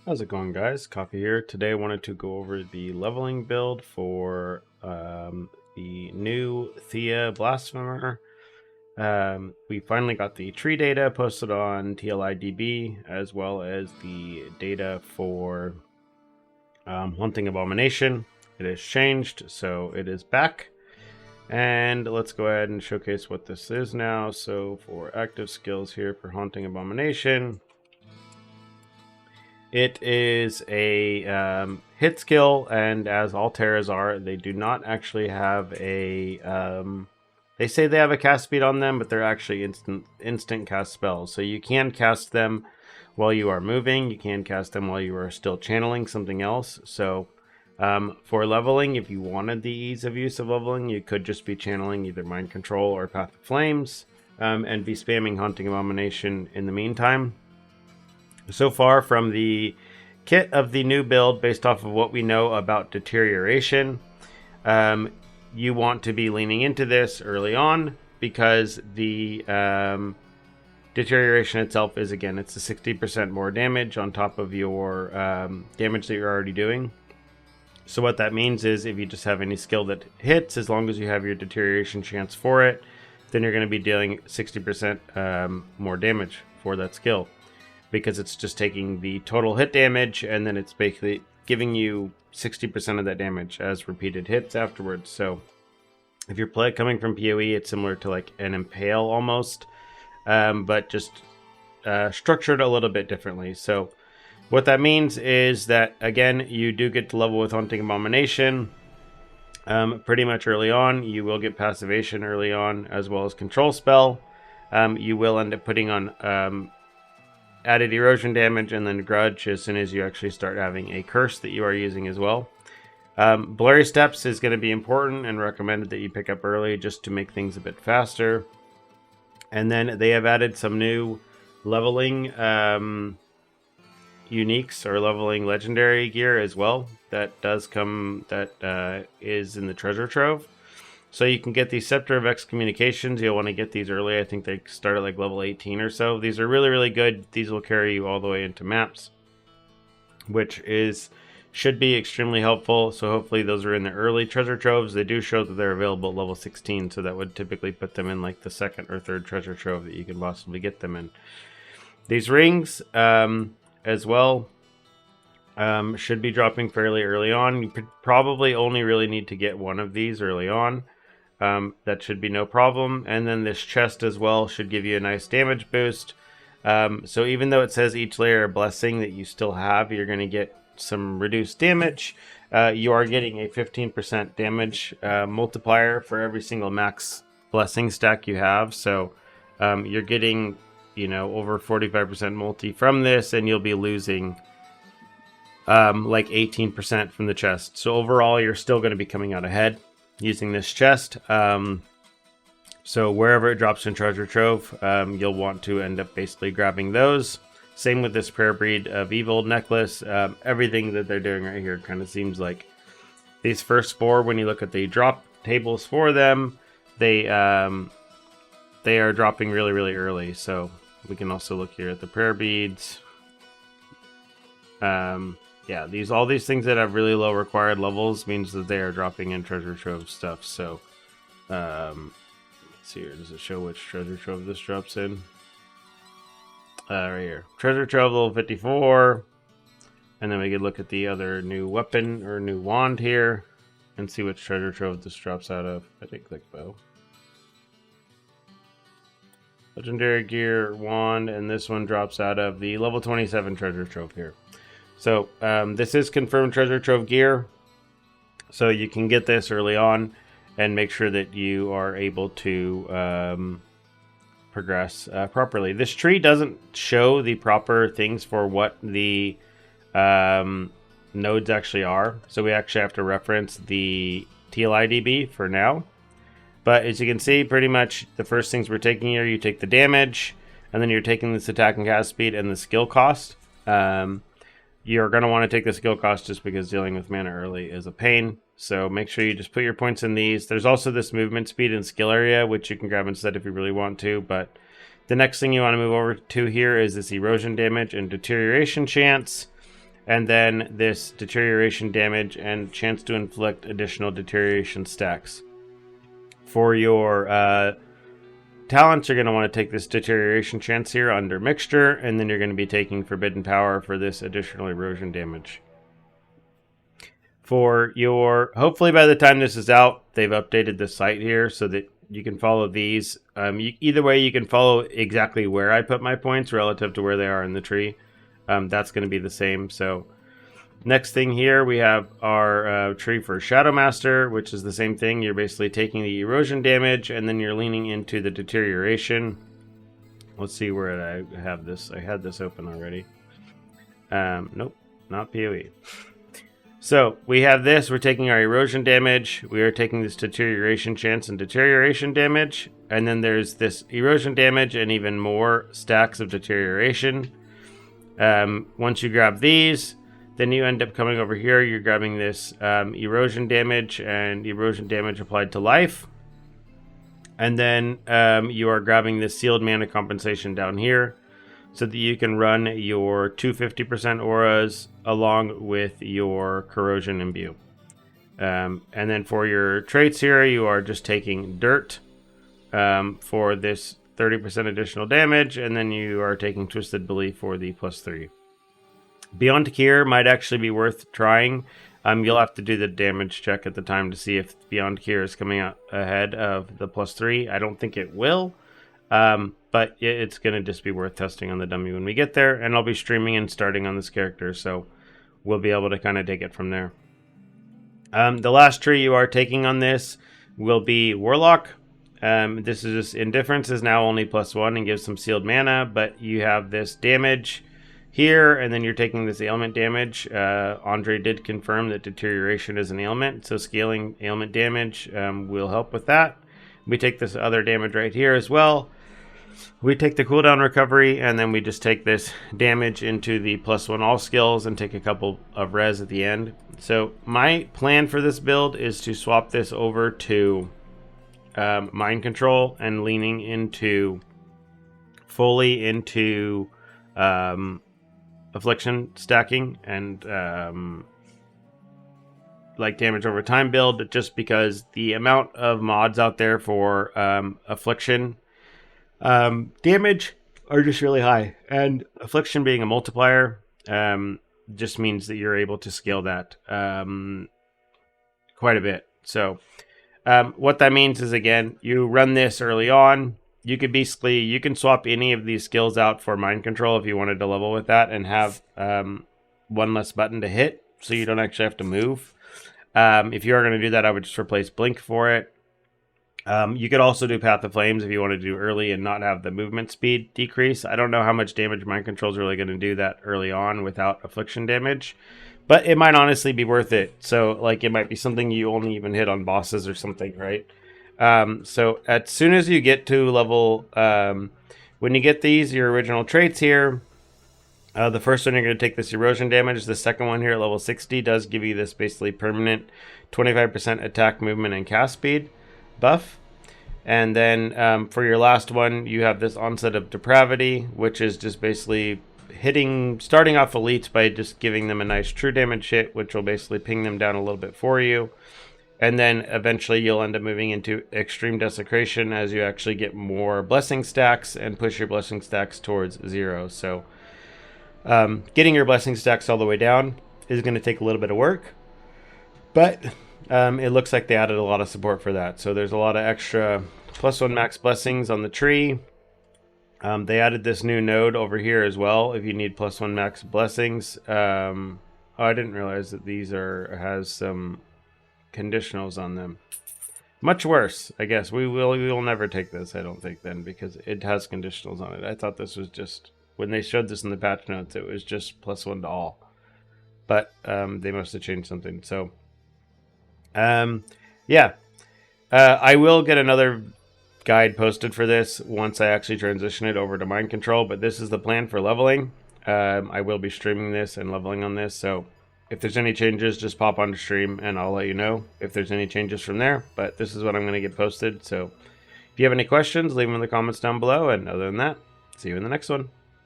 How's it going, guys? Coffee here. Today I wanted to go over the leveling build for the new Thea Blasphemer. We finally got the tree data posted on TLI as well as the data for Hunting Abomination. It has changed, so it is back. And let's go ahead and showcase what this is now. So for active skills here for Hunting Abomination, it is a hit skill, and as all Terras are, they do not actually have a... they say they have a cast speed on them, but they're actually instant cast spells. So you can cast them while you are moving. You can cast them while you are still channeling something else. So for leveling, if you wanted the ease of use of leveling, you could just be channeling either Mind Control or Path of Flames and be spamming Hunting Abomination in the meantime. So far from the kit of the new build, based off of what we know about deterioration, you want to be leaning into this early on because the deterioration itself is, again, it's a 60% more damage on top of your damage that you're already doing. So what that means is if you just have any skill that hits, as long as you have your deterioration chance for it, then you're going to be dealing 60% more damage for that skill, because it's just taking the total hit damage and then it's basically giving you 60% of that damage as repeated hits afterwards. So if you're coming from PoE, it's similar to like an Impale almost, but just structured a little bit differently. So what that means is that, again, you do get to level with Hunting Abomination pretty much early on. You will get Passivation early on, as well as Control Spell. You will end up putting on added erosion damage and then grudge as soon as you actually start having a curse that you are using as well. Blurry Steps is going to be important and recommended that you pick up early just to make things a bit faster. And then they have added some new leveling uniques or leveling legendary gear as well that does come, that is in the treasure trove. So you can get the Scepter of Excommunications. You'll want to get these early. I think they start at like level 18 or so. These are really, really good. These will carry you all the way into maps, which should be extremely helpful. So hopefully those are in the early treasure troves. They do show that they're available at level 16, so that would typically put them in like the second or third treasure trove that you can possibly get them in. These rings as well should be dropping fairly early on. You probably only really need to get one of these early on. That should be no problem. And then this chest as well should give you a nice damage boost. So even though it says each layer of blessing that you still have, you're going to get some reduced damage. You are getting a 15% damage multiplier for every single max blessing stack you have. So you're getting, over 45% multi from this, and you'll be losing like 18% from the chest. So overall, you're still going to be coming out ahead using this chest. So wherever it drops in treasure trove, you'll want to end up basically grabbing those. Same with this Prayer Breed of Evil necklace. Everything that they're doing right here kind of seems like these first four, when you look at the drop tables for them, they are dropping really, really early. So we can also look here at the prayer beads. Yeah, all these things that have really low required levels means that they are dropping in treasure trove stuff. So, let's see here. Does it show which treasure trove this drops in? Right here. Treasure trove level 54. And then we could look at the other new weapon or new wand here and see which treasure trove this drops out of. I think click bow. Legendary gear wand, and this one drops out of the level 27 treasure trove here. So this is confirmed treasure trove gear, so you can get this early on and make sure that you are able to progress properly. This tree doesn't show the proper things for what the nodes actually are, so we actually have to reference the TLI for now. But as you can see, pretty much the first things we're taking here, you take the damage, and then you're taking this attack and cast speed and the skill cost. You're going to want to take the skill cost just because dealing with mana early is a pain. So make sure you just put your points in these. There's also this movement speed and skill area, which you can grab instead if you really want to. But the next thing you want to move over to here is this erosion damage and deterioration chance. and then this deterioration damage and chance to inflict additional deterioration stacks. For your talents, you're going to want to take this deterioration chance here under mixture, and then you're going to be taking forbidden power for this additional erosion damage. For your, hopefully by the time this is out, they've updated the site here so that you can follow these. Either way, you can follow exactly where I put my points relative to where they are in the tree. That's going to be the same. So next thing here, we have our tree for Shadowmaster, which is the same thing. You're basically taking the erosion damage, and then you're leaning into the deterioration. Let's see where I have this. I had this open already. Nope, not PoE. So we have this. We're taking our erosion damage. We are taking this deterioration chance and deterioration damage. And then there's this erosion damage and even more stacks of deterioration. Once you grab these, then you end up coming over here. You're grabbing this erosion damage and erosion damage applied to life. And then you are grabbing this sealed mana compensation down here so that you can run your 250% auras along with your corrosion imbue. And then for your traits here, you are just taking dirt for this 30% additional damage, and then you are taking Twisted Belief for the +3. Beyond Cure might actually be worth trying. You'll have to do the damage check at the time to see if Beyond Cure is coming out ahead of the +3. I don't think it will, but it's going to just be worth testing on the dummy when we get there, and I'll be streaming and starting on this character, so we'll be able to kind of take it from there. The last tree you are taking on this will be Warlock. This is just Indifference is now only +1 and gives some sealed mana, but you have this damage here, and then you're taking this ailment damage. Andre did confirm that deterioration is an ailment, so scaling ailment damage will help with that. We take this other damage right here as well. We take the cooldown recovery, and then we just take this damage into the +1 all skills and take a couple of res at the end. So my plan for this build is to swap this over to mind control and leaning into fully into affliction stacking and like damage over time build, just because the amount of mods out there for affliction damage are just really high, and affliction being a multiplier just means that you're able to scale that quite a bit. So what that means is, again, you run this early on. You can swap any of these skills out for mind control if you wanted to level with that and have one less button to hit, so you don't actually have to move. If you are going to do that, I would just replace Blink for it. You could also do Path of Flames if you want to do early and not have the movement speed decrease. I don't know how much damage mind control is really going to do that early on without affliction damage, but it might honestly be worth it. So like it might be something you only even hit on bosses or something, right? So as soon as you get to level, when you get your original traits here, the first one, you're going to take this erosion damage. The second one here at level 60 does give you this basically permanent 25% attack, movement, and cast speed buff. And then for your last one, you have this onset of depravity, which is just basically starting off elites by just giving them a nice true damage hit, which will basically ping them down a little bit for you. And then eventually you'll end up moving into extreme desecration as you actually get more blessing stacks and push your blessing stacks towards 0. So getting your blessing stacks all the way down is going to take a little bit of work, but it looks like they added a lot of support for that. So there's a lot of extra +1 max blessings on the tree. They added this new node over here as well if you need +1 max blessings. Oh, I didn't realize that these has some conditionals on them. Much worse, I guess. We will never take this, I don't think, then, because it has conditionals on it. I thought this was just, when they showed this in the patch notes, it was just +1 to all. But they must have changed something. So yeah, I will get another guide posted for this once I actually transition it over to mind control, but this is the plan for leveling. I will be streaming this and leveling on this, so if there's any changes, just pop on the stream and I'll let you know if there's any changes from there, but this is what I'm going to get posted. So if you have any questions, leave them in the comments down below, and other than that, see you in the next one.